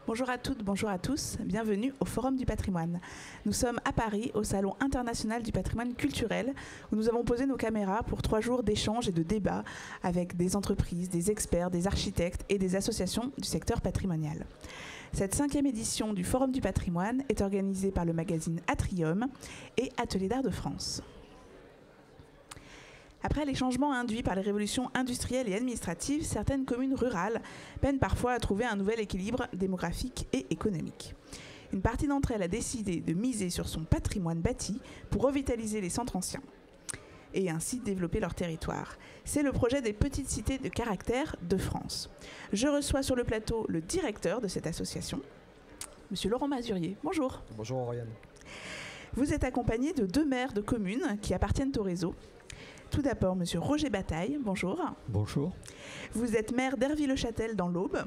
Bonjour à toutes, bonjour à tous, bienvenue au Forum du patrimoine. Nous sommes à Paris, au Salon international du patrimoine culturel, où nous avons posé nos caméras pour 3 jours d'échanges et de débats avec des entreprises, des experts, des architectes et des associations du secteur patrimonial. Cette 5e édition du Forum du patrimoine est organisée par le magazine Atrium et Ateliers d'art de France. Après les changements induits par les révolutions industrielles et administratives, certaines communes rurales peinent parfois à trouver un nouvel équilibre démographique et économique. Une partie d'entre elles a décidé de miser sur son patrimoine bâti pour revitaliser les centres anciens et ainsi développer leur territoire. C'est le projet des petites cités de caractère de France. Je reçois sur le plateau le directeur de cette association, Monsieur Laurent Mazurier. Bonjour. Bonjour Oriane. Vous êtes accompagné de 2 maires de communes qui appartiennent au réseau. Tout d'abord, Monsieur Roger Bataille, bonjour. Bonjour. Vous êtes maire d'Hervy-le-Châtel dans l'Aube,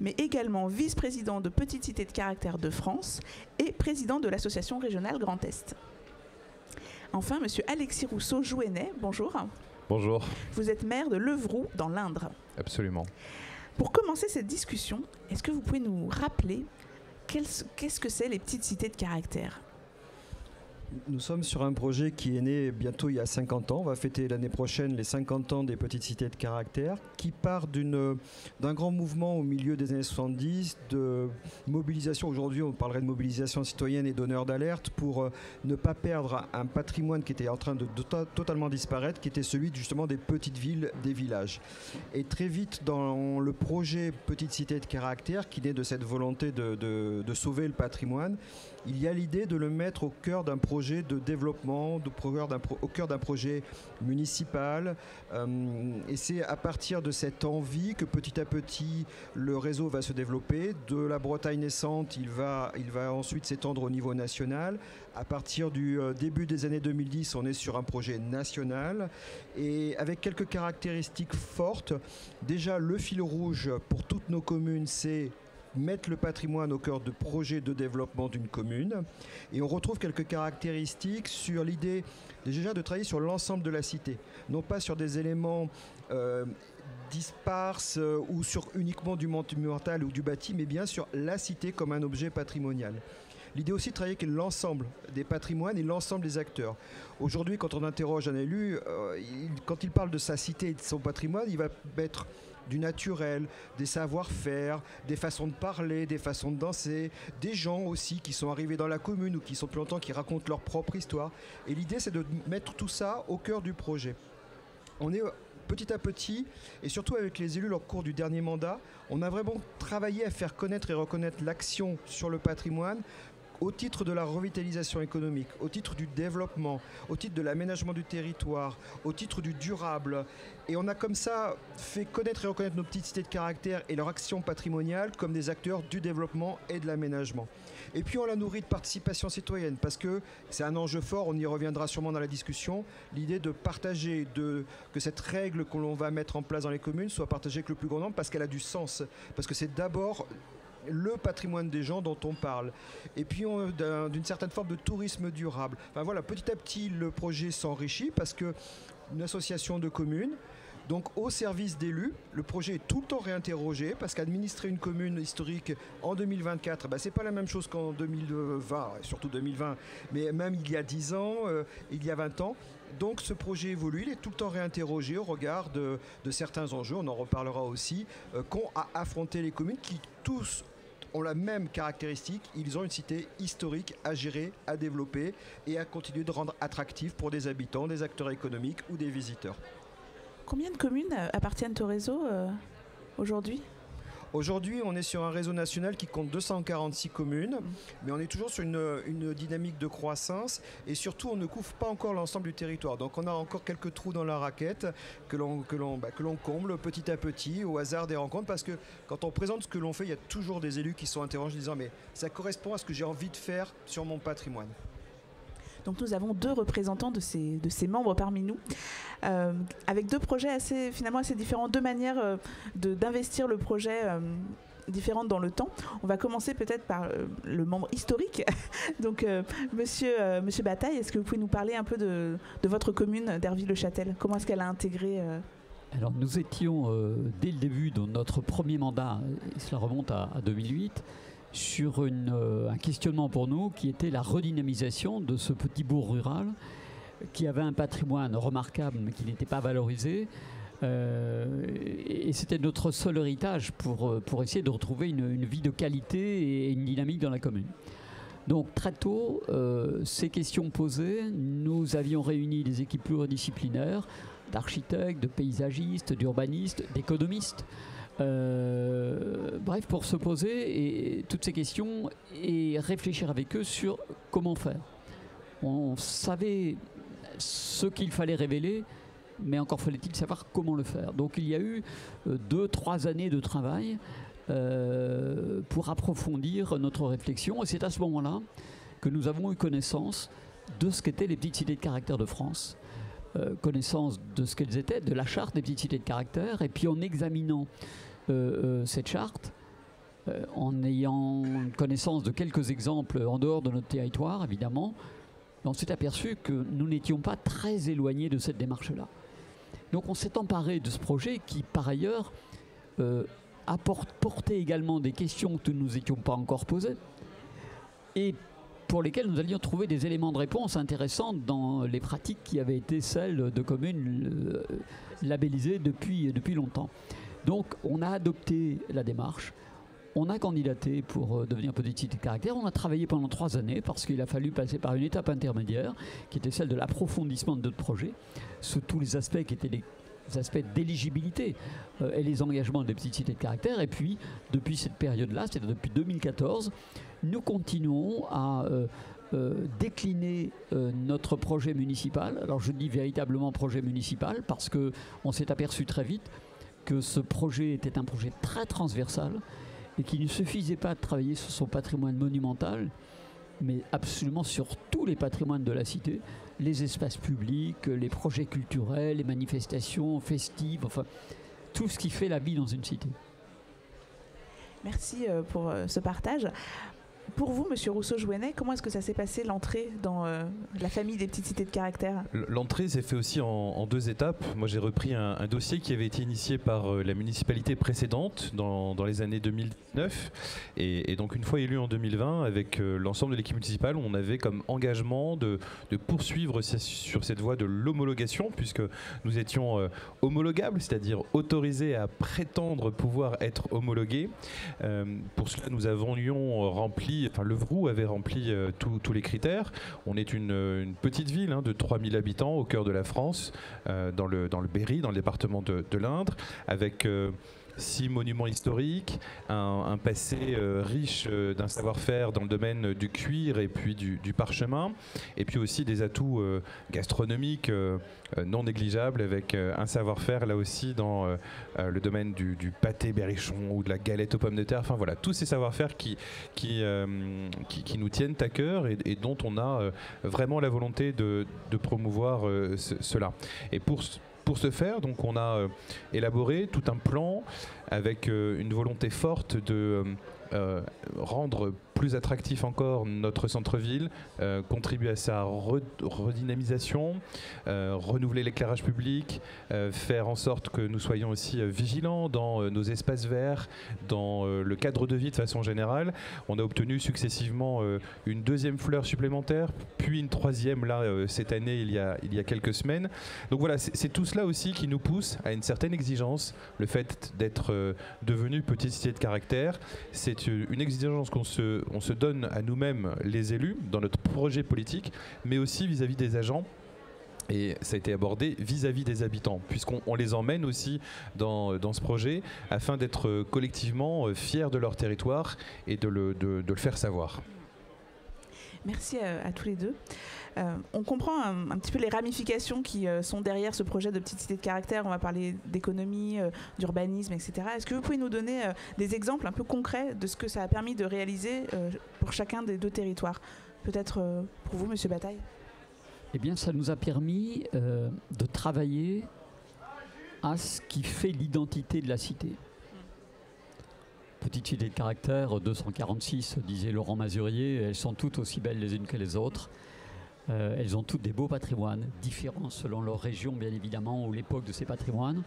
mais également vice-président de Petites Cités de Caractère de France et président de l'association régionale Grand Est. Enfin, Monsieur Alexis Rousseau-Jouennet, bonjour. Bonjour. Vous êtes maire de Levroux dans l'Indre. Absolument. Pour commencer cette discussion, est-ce que vous pouvez nous rappeler qu'est-ce que c'est les petites cités de caractère ? Nous sommes sur un projet qui est né bientôt il y a 50 ans. On va fêter l'année prochaine les 50 ans des petites cités de caractère, qui part d'un grand mouvement au milieu des années 70 de mobilisation. Aujourd'hui, on parlerait de mobilisation citoyenne et donneur d'alerte pour ne pas perdre un patrimoine qui était en train de totalement disparaître, qui était celui justement des petites villes, des villages. Et très vite, dans le projet Petite Cité de caractère, qui naît de cette volonté de sauver le patrimoine, il y a l'idée de le mettre au cœur d'un projet de développement, au cœur d'un projet municipal. Et c'est à partir de cette envie que petit à petit le réseau va se développer. De la Bretagne naissante, il va ensuite s'étendre au niveau national. À partir du début des années 2010, on est sur un projet national et avec quelques caractéristiques fortes. Déjà, le fil rouge pour toutes nos communes, c'est mettre le patrimoine au cœur de projets de développement d'une commune. Et on retrouve quelques caractéristiques sur l'idée déjà de travailler sur l'ensemble de la cité, non pas sur des éléments disparses ou sur uniquement du monumental ou du bâti, mais bien sur la cité comme un objet patrimonial. L'idée aussi de travailler avec l'ensemble des patrimoines et l'ensemble des acteurs. Aujourd'hui, quand on interroge un élu, quand il parle de sa cité et de son patrimoine, il va mettre du naturel, des savoir-faire, des façons de parler, des façons de danser, des gens aussi qui sont arrivés dans la commune ou qui sont plus longtemps, qui racontent leur propre histoire. Et l'idée, c'est de mettre tout ça au cœur du projet. On est petit à petit, et surtout avec les élus au cours du dernier mandat, on a vraiment travaillé à faire connaître et reconnaître l'action sur le patrimoine au titre de la revitalisation économique, au titre du développement, au titre de l'aménagement du territoire, au titre du durable. Et on a comme ça fait connaître et reconnaître nos petites cités de caractère et leur action patrimoniale comme des acteurs du développement et de l'aménagement. Et puis on l'a nourri de participation citoyenne parce que c'est un enjeu fort, on y reviendra sûrement dans la discussion, l'idée de partager, que cette règle que l'on va mettre en place dans les communes soit partagée avec le plus grand nombre parce qu'elle a du sens, parce que c'est d'abord le patrimoine des gens dont on parle. Et puis d'une certaine forme de tourisme durable. Enfin voilà, petit à petit le projet s'enrichit parce que une association de communes, donc au service d'élus, le projet est tout le temps réinterrogé parce qu'administrer une commune historique en 2024, c'est pas la même chose qu'en 2020, surtout 2020, mais même il y a 10 ans, il y a 20 ans. Donc ce projet évolue, il est tout le temps réinterrogé au regard de certains enjeux, on en reparlera aussi, qu'ont à affronter les communes qui tous ont la même caractéristique, ils ont une cité historique à gérer, à développer et à continuer de rendre attractive pour des habitants, des acteurs économiques ou des visiteurs. Combien de communes appartiennent au réseau aujourd'hui ? Aujourd'hui, on est sur un réseau national qui compte 246 communes, mais on est toujours sur une dynamique de croissance et surtout, on ne couvre pas encore l'ensemble du territoire. Donc, on a encore quelques trous dans la raquette que l'on comble petit à petit au hasard des rencontres parce que quand on présente ce que l'on fait, il y a toujours des élus qui sont interrogés en disant « mais ça correspond à ce que j'ai envie de faire sur mon patrimoine ». Donc nous avons 2 représentants de ces membres parmi nous, avec 2 projets assez différents, 2 manières d'investir le projet différentes dans le temps. On va commencer peut-être par le membre historique. Donc monsieur Bataille, est-ce que vous pouvez nous parler un peu de votre commune d'Hervy-le-Châtel ? Comment est-ce qu'elle a intégré Alors nous étions dès le début de notre premier mandat, et cela remonte à 2008, sur un questionnement pour nous qui était la redynamisation de ce petit bourg rural qui avait un patrimoine remarquable mais qui n'était pas valorisé. Et c'était notre seul héritage pour essayer de retrouver une vie de qualité et une dynamique dans la commune. Donc très tôt, ces questions posées, nous avions réuni des équipes pluridisciplinaires d'architectes, de paysagistes, d'urbanistes, d'économistes. Bref, pour se poser toutes ces questions et réfléchir avec eux sur comment faire. On savait ce qu'il fallait révéler, mais encore fallait-il savoir comment le faire. Donc il y a eu 2-3 années de travail pour approfondir notre réflexion. Et c'est à ce moment-là que nous avons eu connaissance de ce qu'étaient les petites cités de caractère de France, connaissance de ce qu'elles étaient, de la charte des petites cités de caractère. Et puis en examinant cette charte, en ayant connaissance de quelques exemples en dehors de notre territoire, évidemment, on s'est aperçu que nous n'étions pas très éloignés de cette démarche-là. Donc on s'est emparé de ce projet qui, par ailleurs, portait également des questions que nous n'étions pas encore posées et pour lesquelles nous allions trouver des éléments de réponse intéressants dans les pratiques qui avaient été celles de communes labellisées depuis longtemps. Donc on a adopté la démarche. On a candidaté pour devenir petite cité de caractère. On a travaillé pendant 3 années parce qu'il a fallu passer par une étape intermédiaire qui était celle de l'approfondissement de notre projet sous tous les aspects qui étaient les aspects d'éligibilité et les engagements des petites cités de caractère. Et puis, depuis cette période-là, c'est-à-dire depuis 2014, nous continuons à décliner notre projet municipal. Alors je dis véritablement projet municipal parce qu'on s'est aperçu très vite que ce projet était un projet très transversal et qu'il ne suffisait pas de travailler sur son patrimoine monumental, mais absolument sur tous les patrimoines de la cité, les espaces publics, les projets culturels, les manifestations festives, enfin tout ce qui fait la vie dans une cité. Merci pour ce partage. Pour vous, Monsieur Rousseau-Jouennet, comment est-ce que ça s'est passé l'entrée dans la famille des petites cités de caractère ? L'entrée s'est fait aussi en 2 étapes. Moi, j'ai repris un dossier qui avait été initié par la municipalité précédente dans les années 2009. Et donc, une fois élu en 2020, avec l'ensemble de l'équipe municipale, on avait comme engagement de poursuivre sur cette voie de l'homologation, puisque nous étions homologables, c'est-à-dire autorisés à prétendre pouvoir être homologués. Pour cela, nous avions rempli. Enfin, Levroux avait rempli tous les critères. On est une petite ville de 3000 habitants au cœur de la France, dans le Berry, dans le département de l'Indre, avec 6 monuments historiques, un passé riche d'un savoir-faire dans le domaine du cuir et puis du parchemin, et puis aussi des atouts gastronomiques non négligeables, avec un savoir-faire là aussi dans le domaine du pâté berrichon ou de la galette aux pommes de terre. Enfin voilà, tous ces savoir-faire qui nous tiennent à cœur et dont on a vraiment la volonté de promouvoir cela. Et pour ce faire, donc, on a élaboré tout un plan avec une volonté forte de rendre plus attractif encore notre centre-ville, contribuer à sa redynamisation, renouveler l'éclairage public, faire en sorte que nous soyons aussi vigilants dans nos espaces verts, dans le cadre de vie de façon générale. On a obtenu successivement une 2e fleur supplémentaire, puis une 3e là cette année il y a quelques semaines. Donc voilà, c'est tout cela aussi qui nous pousse à une certaine exigence. Le fait d'être devenu petite cité de caractère, c'est une exigence qu'on se donne à nous-mêmes, les élus, dans notre projet politique, mais aussi vis-à-vis des agents. Et ça a été abordé vis-à-vis des habitants, puisqu'on les emmène aussi dans ce projet afin d'être collectivement fiers de leur territoire et de le faire savoir. Merci à tous les deux. On comprend un petit peu les ramifications qui sont derrière ce projet de petite cité de caractère. On va parler d'économie, d'urbanisme, etc. Est-ce que vous pouvez nous donner des exemples un peu concrets de ce que ça a permis de réaliser pour chacun des 2 territoires ? Peut-être pour vous, Monsieur Bataille ? Eh bien, ça nous a permis de travailler à ce qui fait l'identité de la cité. Petite cité de caractère, 246, disait Laurent Mazurier, elles sont toutes aussi belles les unes que les autres. Elles ont toutes des beaux patrimoines, différents selon leur région bien évidemment ou l'époque de ces patrimoines.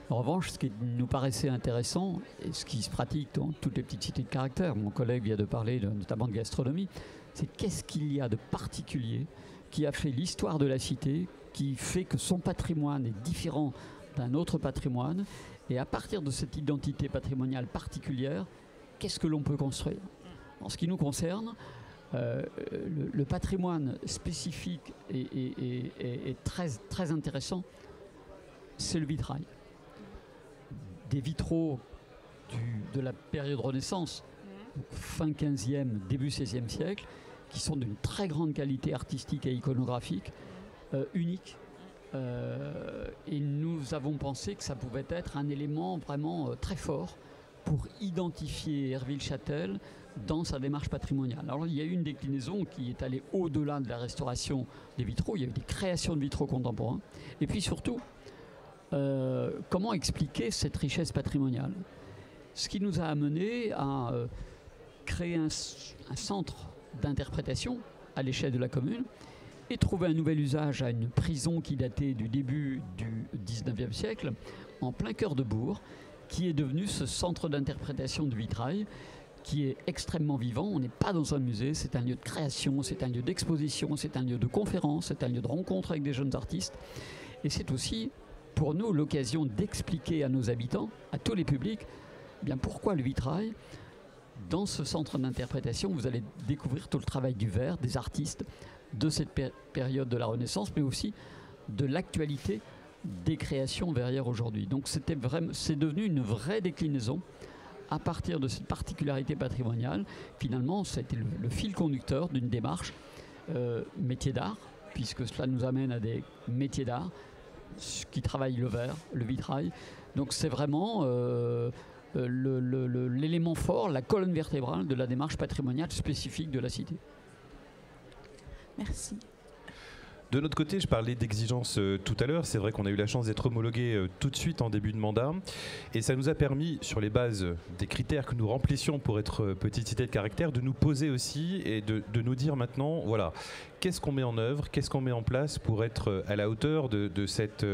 En revanche, ce qui nous paraissait intéressant, et ce qui se pratique dans toutes les petites cités de caractère, mon collègue vient de parler notamment de gastronomie, c'est qu'est-ce qu'il y a de particulier qui a fait l'histoire de la cité, qui fait que son patrimoine est différent d'un autre patrimoine, et à partir de cette identité patrimoniale particulière, qu'est-ce que l'on peut construire? En ce qui nous concerne, le patrimoine spécifique et très, très intéressant, c'est le vitrail. Des vitraux de la période Renaissance, fin 15e, début 16e siècle, qui sont d'une très grande qualité artistique et iconographique, unique. Et nous avons pensé que ça pouvait être un élément vraiment très fort pour identifier Herville-Châtel dans sa démarche patrimoniale. Alors il y a eu une déclinaison qui est allée au-delà de la restauration des vitraux, il y a eu des créations de vitraux contemporains, et puis surtout, comment expliquer cette richesse patrimoniale? Ce qui nous a amené à créer un centre d'interprétation à l'échelle de la commune et trouver un nouvel usage à une prison qui datait du début du 19e siècle, en plein cœur de bourg, qui est devenu ce centre d'interprétation du vitrail, qui est extrêmement vivant. On n'est pas dans un musée, c'est un lieu de création, c'est un lieu d'exposition, c'est un lieu de conférence, c'est un lieu de rencontre avec des jeunes artistes. Et c'est aussi, pour nous, l'occasion d'expliquer à nos habitants, à tous les publics, eh bien pourquoi le vitrail. Dans ce centre d'interprétation, vous allez découvrir tout le travail du verre, des artistes de cette période de la Renaissance, mais aussi de l'actualité des créations verrières aujourd'hui. Donc c'est devenu une vraie déclinaison à partir de cette particularité patrimoniale. Finalement, ça a été le fil conducteur d'une démarche métier d'art, puisque cela nous amène à des métiers d'art qui travaillent le verre, le vitrail. Donc c'est vraiment l'élément fort, la colonne vertébrale de la démarche patrimoniale spécifique de la cité. Merci. De notre côté, je parlais d'exigence tout à l'heure. C'est vrai qu'on a eu la chance d'être homologué tout de suite en début de mandat. Et ça nous a permis, sur les bases des critères que nous remplissions pour être petite cité de caractère, de nous poser aussi et de nous dire maintenant, voilà, qu'est-ce qu'on met en œuvre, qu'est-ce qu'on met en place pour être à la hauteur de cette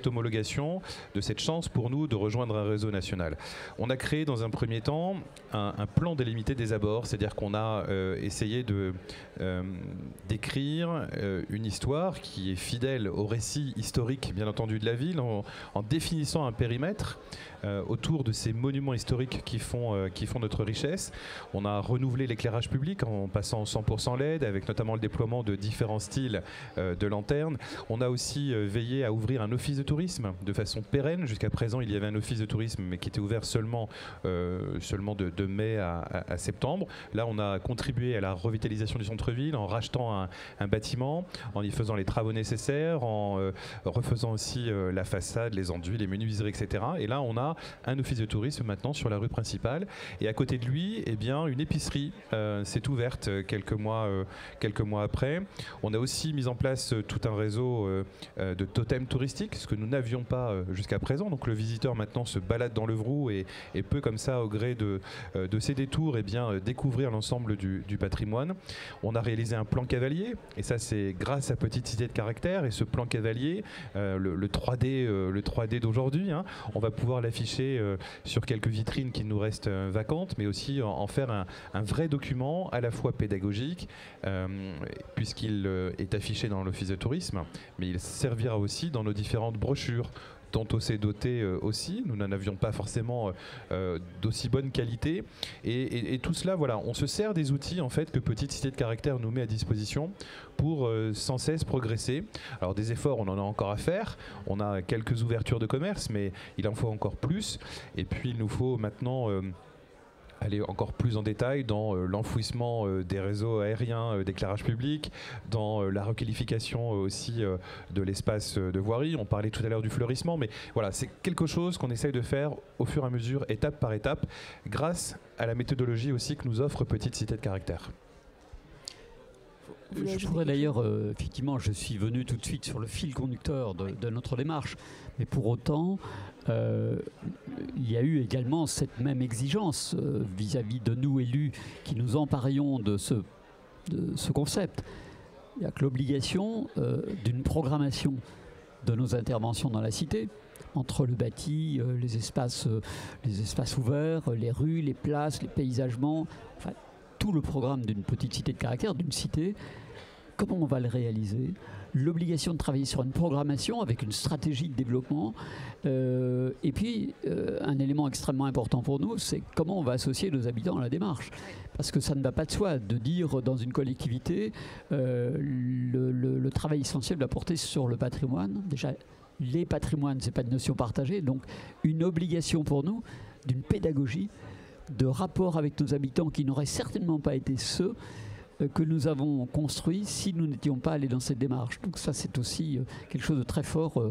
homologation, de cette chance pour nous de rejoindre un réseau national. On a créé dans un premier temps un plan délimité des abords, c'est-à-dire qu'on a essayé d'écrire une histoire qui est fidèle au récit historique, bien entendu, de la ville, en définissant un périmètre autour de ces monuments historiques qui font notre richesse. On a renouvelé l'éclairage public en passant en 100% LED, avec notamment le déploiement de différents styles de lanternes. On a aussi veillé à ouvrir un office de tourisme de façon pérenne. Jusqu'à présent, il y avait un office de tourisme, mais qui était ouvert seulement de mai à septembre. Là, on a contribué à la revitalisation du centre-ville en rachetant un bâtiment, en y faisant les travaux nécessaires, en refaisant aussi la façade, les enduits, les menuiseries, etc. Et là, on a un office de tourisme maintenant sur la rue principale. Et à côté de lui, eh bien, une épicerie s'est ouverte quelques mois après. On a aussi mis en place tout un réseau de totems touristiques, ce que nous n'avions pas jusqu'à présent. Donc le visiteur maintenant se balade dans l'Œuvroux et peut comme ça, au gré de ses détours, eh bien, découvrir l'ensemble du patrimoine. On a réalisé un plan cavalier, et ça c'est grâce à Petite Cité de Caractère. Et ce plan cavalier, le 3D d'aujourd'hui, hein, on va pouvoir l'afficher sur quelques vitrines qui nous restent vacantes, mais aussi en faire un vrai document à la fois pédagogique, puisqu'il est affiché dans l'office de tourisme, mais il servira aussi dans nos différentes brochures dont on s'est doté aussi. Nous n'en avions pas forcément d'aussi bonne qualité. Et tout cela, voilà, on se sert des outils en fait que Petite Cité de Caractère nous met à disposition pour sans cesse progresser. Alors des efforts, on en a encore à faire. On a quelques ouvertures de commerce, mais il en faut encore plus. Et puis il nous faut maintenant aller encore plus en détail dans l'enfouissement des réseaux aériens d'éclairage public, dans la requalification aussi de l'espace de voirie. On parlait tout à l'heure du fleurissement, mais voilà, c'est quelque chose qu'on essaye de faire au fur et à mesure, étape par étape, grâce à la méthodologie aussi que nous offre Petite Cité de Caractère. Je pourrais d'ailleurs, effectivement, je suis venu tout de suite sur le fil conducteur de notre démarche, mais pour autant, il y a eu également cette même exigence vis-à-vis de nous élus qui nous emparions de ce concept. Il y a que l'obligation d'une programmation de nos interventions dans la cité entre le bâti, les espaces ouverts, les rues, les places, les paysagements, enfin tout le programme d'une petite cité de caractère, d'une cité. Comment on va le réaliser? L'obligation de travailler sur une programmation avec une stratégie de développement. Et puis, un élément extrêmement important pour nous, c'est comment on va associer nos habitants à la démarche. Parce que ça ne va pas de soi de dire dans une collectivité, le travail essentiel doit porter sur le patrimoine. Déjà, les patrimoines, ce n'est pas une notion partagée. Donc, une obligation pour nous d'une pédagogie, de rapport avec nos habitants qui n'auraient certainement pas été ceux que nous avons construit si nous n'étions pas allés dans cette démarche. Donc ça, c'est aussi quelque chose de très fort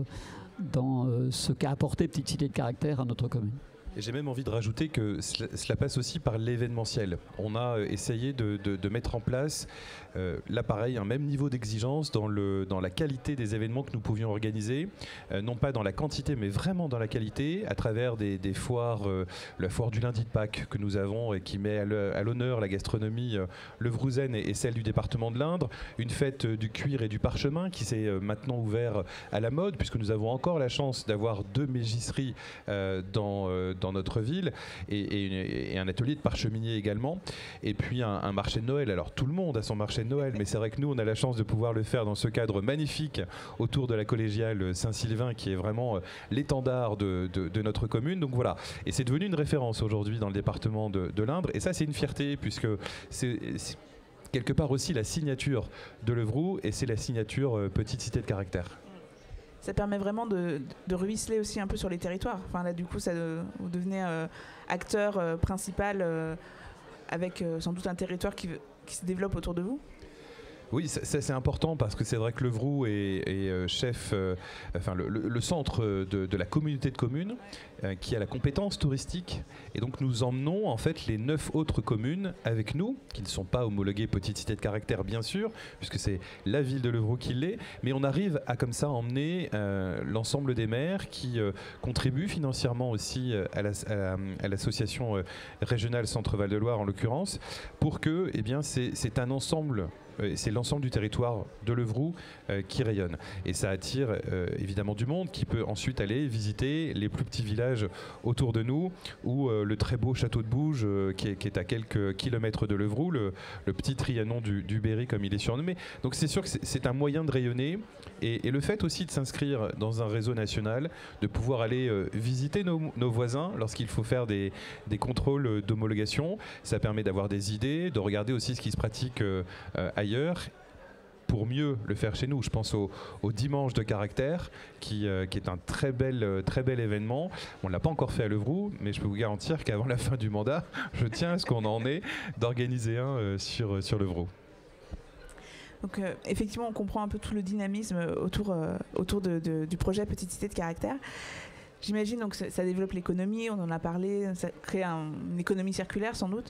dans ce qu'a apporté Petite Cité de Caractère à notre commune. Et j'ai même envie de rajouter que cela passe aussi par l'événementiel. On a essayé de mettre en place, là pareil, un même niveau d'exigence dans la qualité des événements que nous pouvions organiser, non pas dans la quantité, mais vraiment dans la qualité, à travers des foires, la foire du lundi de Pâques que nous avons et qui met à l'honneur la gastronomie levrousaine et celle du département de l'Indre, une fête du cuir et du parchemin qui s'est maintenant ouvert à la mode, puisque nous avons encore la chance d'avoir 2 mégisseries dans notre ville et un atelier de parcheminier également, et puis un marché de Noël. Alors tout le monde a son marché de Noël, mais c'est vrai que nous on a la chance de pouvoir le faire dans ce cadre magnifique autour de la collégiale Saint-Sylvain qui est vraiment l'étendard de notre commune. Donc voilà, et c'est devenu une référence aujourd'hui dans le département de l'Indre, et ça c'est une fierté puisque c'est quelque part aussi la signature de Levroux, et c'est la signature Petite Cité de Caractère. Ça permet vraiment de ruisseler aussi un peu sur les territoires. Enfin, là, du coup, vous devenez acteur principal avec sans doute un territoire qui se développe autour de vous. Oui, ça c'est important parce que c'est vrai que Levroux est chef, enfin le centre de la communauté de communes qui a la compétence touristique, et donc nous emmenons en fait les 9 autres communes avec nous, qui ne sont pas homologuées Petite Cité de Caractère bien sûr, puisque c'est la ville de Levroux qui l'est, mais on arrive à comme ça emmener l'ensemble des maires qui contribuent financièrement aussi à l'association régionale Centre-Val de Loire en l'occurrence, pour que eh bien, c'est un ensemble. C'est l'ensemble du territoire de Levroux qui rayonne. Et ça attire évidemment du monde qui peut ensuite aller visiter les plus petits villages autour de nous, ou le très beau château de Bouge qui est à quelques kilomètres de Levroux, le petit Trianon du Berry comme il est surnommé. Donc c'est sûr que c'est un moyen de rayonner, et le fait aussi de s'inscrire dans un réseau national, de pouvoir aller visiter nos voisins lorsqu'il faut faire des contrôles d'homologation, ça permet d'avoir des idées, de regarder aussi ce qui se pratique ailleurs, pour mieux le faire chez nous. Je pense au Dimanche de Caractère qui est un très bel événement. On ne l'a pas encore fait à Levroux, mais je peux vous garantir qu'avant la fin du mandat, je tiens à ce qu'on en ait d'organiser un sur Levroux. Donc effectivement, on comprend un peu tout le dynamisme autour du projet Petite Cité de Caractère. J'imagine donc ça développe l'économie, on en a parlé, ça crée une économie circulaire sans doute.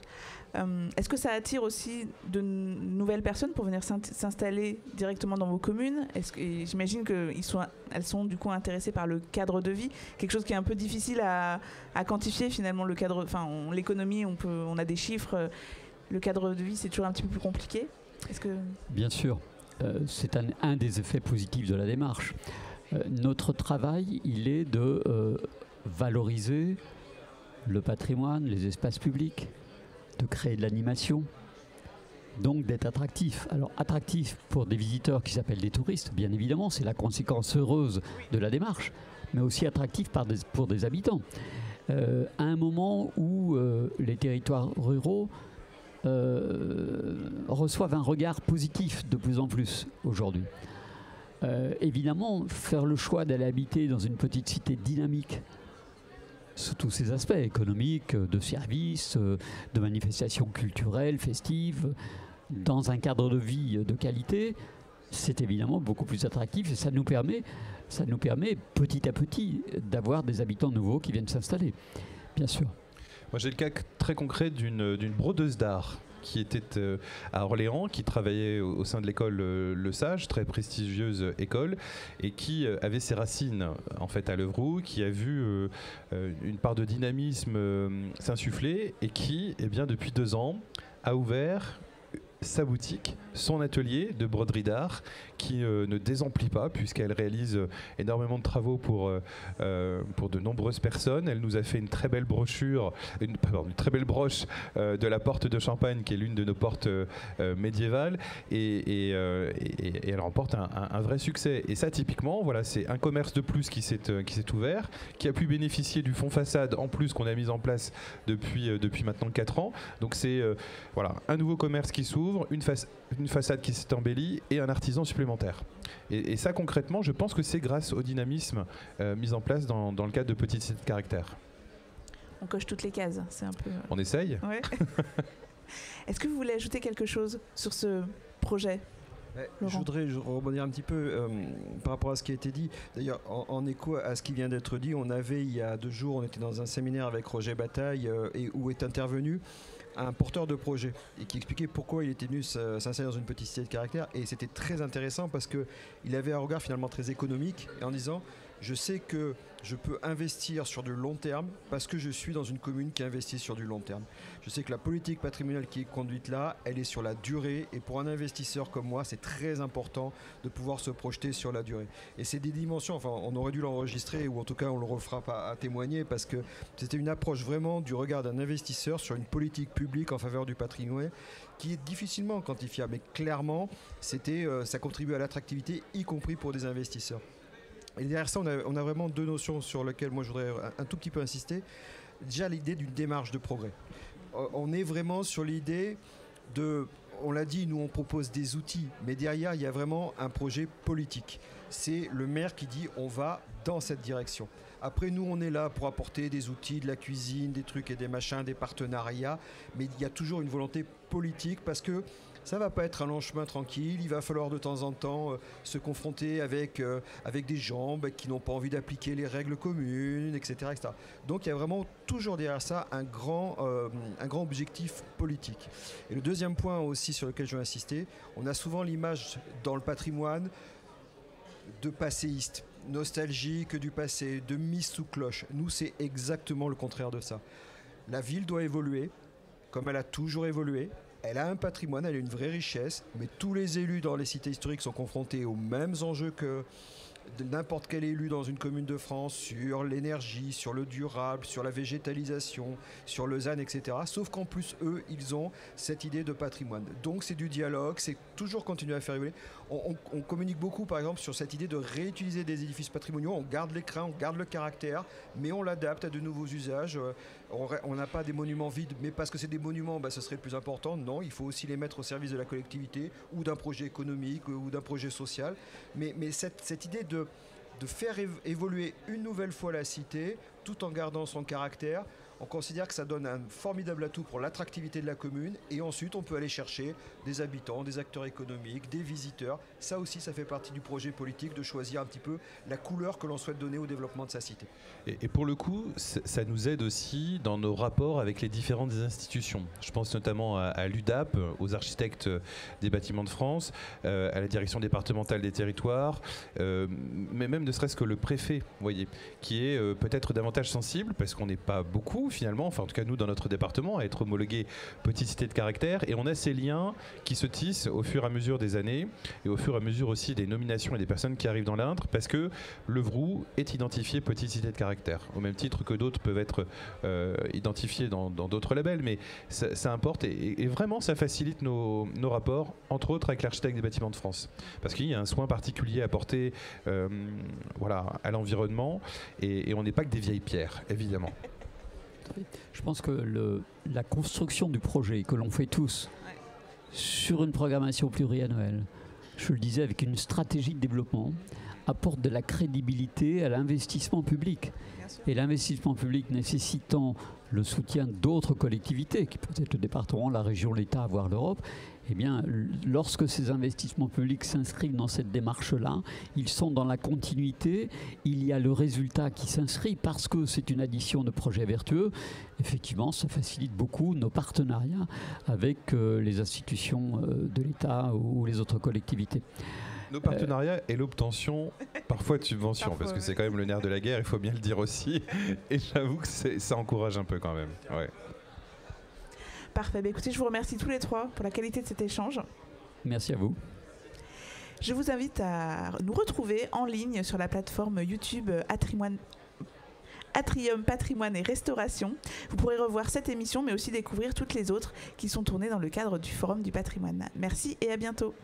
Est-ce que ça attire aussi de nouvelles personnes pour venir s'installer directement dans vos communes? Et j'imagine qu'elles sont du coup intéressées par le cadre de vie, quelque chose qui est un peu difficile à quantifier finalement. Le cadre, l'économie, on a des chiffres. Le cadre de vie, c'est toujours un petit peu plus compliqué. Bien sûr, c'est un des effets positifs de la démarche. Notre travail, il est de valoriser le patrimoine, les espaces publics, de créer de l'animation, donc d'être attractif. Alors attractif pour des visiteurs qui s'appellent des touristes, bien évidemment, c'est la conséquence heureuse de la démarche, mais aussi attractif pour des habitants. À un moment où les territoires ruraux reçoivent un regard positif de plus en plus aujourd'hui. Évidemment, faire le choix d'aller habiter dans une petite cité dynamique, sous tous ses aspects, économiques, de services, de manifestations culturelles, festives, dans un cadre de vie de qualité, c'est évidemment beaucoup plus attractif, et ça nous permet petit à petit d'avoir des habitants nouveaux qui viennent s'installer, bien sûr. Moi j'ai le cas très concret d'une brodeuse d'art qui était à Orléans, qui travaillait au sein de l'école Le Sage, très prestigieuse école, et qui avait ses racines en fait à Levroux, qui a vu une part de dynamisme s'insuffler, et qui, eh bien, depuis 2 ans, a ouvert sa boutique, son atelier de broderie d'art qui ne désemplit pas puisqu'elle réalise énormément de travaux pour de nombreuses personnes. Elle nous a fait une très belle brochure, une très belle broche de la porte de Champagne qui est l'une de nos portes médiévales et elle remporte un vrai succès. Et ça typiquement, voilà, c'est un commerce de plus qui s'est ouvert, qui a pu bénéficier du fonds façade en plus qu'on a mis en place depuis maintenant 4 ans. Donc c'est voilà, un nouveau commerce qui s'ouvre, une façade qui s'est embellie et un artisan supplémentaire. Et ça concrètement, je pense que c'est grâce au dynamisme mis en place dans le cadre de Petites Cités de Caractère. On coche toutes les cases, c'est un peu... On essaye. Ouais. Est-ce que vous voulez ajouter quelque chose sur ce projet ? Je voudrais rebondir un petit peu par rapport à ce qui a été dit. D'ailleurs, en écho à ce qui vient d'être dit, on avait il y a 2 jours, on était dans un séminaire avec Roger Bataille où est intervenu un porteur de projet et qui expliquait pourquoi il était venu s'installer dans une petite cité de caractère. Et c'était très intéressant parce qu'il avait un regard finalement très économique en disant je sais que je peux investir sur du long terme parce que je suis dans une commune qui investit sur du long terme. Je sais que la politique patrimoniale qui est conduite là, elle est sur la durée et pour un investisseur comme moi, c'est très important de pouvoir se projeter sur la durée. Et c'est des dimensions, enfin on aurait dû l'enregistrer ou en tout cas on le refera pas à témoigner parce que c'était une approche vraiment du regard d'un investisseur sur une politique publique en faveur du patrimoine qui est difficilement quantifiable. Mais clairement, ça contribue à l'attractivité, y compris pour des investisseurs. Et derrière ça, on a vraiment 2 notions sur lesquelles moi je voudrais un tout petit peu insister. Déjà l'idée d'une démarche de progrès. On est vraiment sur l'idée on l'a dit, nous on propose des outils, mais derrière il y a vraiment un projet politique. C'est le maire qui dit on va dans cette direction. Après nous on est là pour apporter des outils, de la cuisine, des trucs et des machins, des partenariats, mais il y a toujours une volonté politique parce que ça ne va pas être un long chemin tranquille, il va falloir de temps en temps se confronter avec des gens qui n'ont pas envie d'appliquer les règles communes, etc., etc. Donc il y a vraiment toujours derrière ça un grand objectif politique. Et le deuxième point aussi sur lequel je veux insister, on a souvent l'image dans le patrimoine de passéiste, nostalgique du passé, de mise sous cloche. Nous, c'est exactement le contraire de ça. La ville doit évoluer, comme elle a toujours évolué. Elle a un patrimoine, elle a une vraie richesse, mais tous les élus dans les cités historiques sont confrontés aux mêmes enjeux que n'importe quel élu dans une commune de France sur l'énergie, sur le durable, sur la végétalisation, sur le ZAN, etc. Sauf qu'en plus, eux, ils ont cette idée de patrimoine. Donc c'est du dialogue, c'est toujours continuer à faire évoluer. On communique beaucoup, par exemple, sur cette idée de réutiliser des édifices patrimoniaux. On garde l'écrin, on garde le caractère, mais on l'adapte à de nouveaux usages. On n'a pas des monuments vides, mais parce que c'est des monuments, ce serait le plus important. Non, il faut aussi les mettre au service de la collectivité ou d'un projet économique ou d'un projet social. Mais cette idée de faire évoluer une nouvelle fois la cité, tout en gardant son caractère, on considère que ça donne un formidable atout pour l'attractivité de la commune et ensuite on peut aller chercher des habitants, des acteurs économiques, des visiteurs. Ça aussi, ça fait partie du projet politique de choisir un petit peu la couleur que l'on souhaite donner au développement de sa cité. Et pour le coup, ça nous aide aussi dans nos rapports avec les différentes institutions. Je pense notamment à l'UDAP, aux architectes des bâtiments de France, à la direction départementale des territoires, mais même ne serait-ce que le préfet, vous voyez, qui est peut-être davantage sensible parce qu'on n'est pas beaucoup finalement, enfin en tout cas nous dans notre département, à être homologué petite cité de caractère, et on a ces liens qui se tissent au fur et à mesure des années et au fur et à mesure aussi des nominations et des personnes qui arrivent dans l'Indre, parce que Levroux est identifié petite cité de caractère, au même titre que d'autres peuvent être identifiés dans d'autres labels, mais ça importe et vraiment ça facilite nos rapports, entre autres avec l'architecte des bâtiments de France, parce qu'il y a un soin particulier à porter à l'environnement et on n'est pas que des vieilles pierres, évidemment. Je pense que la construction du projet que l'on fait tous sur une programmation pluriannuelle, je le disais, avec une stratégie de développement, apporte de la crédibilité à l'investissement public. Et l'investissement public nécessitant le soutien d'autres collectivités, qui peut être le département, la région, l'État, voire l'Europe, eh bien, lorsque ces investissements publics s'inscrivent dans cette démarche-là, ils sont dans la continuité, il y a le résultat qui s'inscrit parce que c'est une addition de projets vertueux. Effectivement, ça facilite beaucoup nos partenariats avec les institutions de l'État ou les autres collectivités. Nos partenariats et l'obtention parfois de subventions, parce que c'est quand même le nerf de la guerre, il faut bien le dire aussi. Et j'avoue que ça encourage un peu quand même. Ouais. Parfait. Écoutez, je vous remercie tous les trois pour la qualité de cet échange. Merci à vous. Je vous invite à nous retrouver en ligne sur la plateforme YouTube Atrium Patrimoine et Restauration. Vous pourrez revoir cette émission, mais aussi découvrir toutes les autres qui sont tournées dans le cadre du Forum du patrimoine. Merci et à bientôt.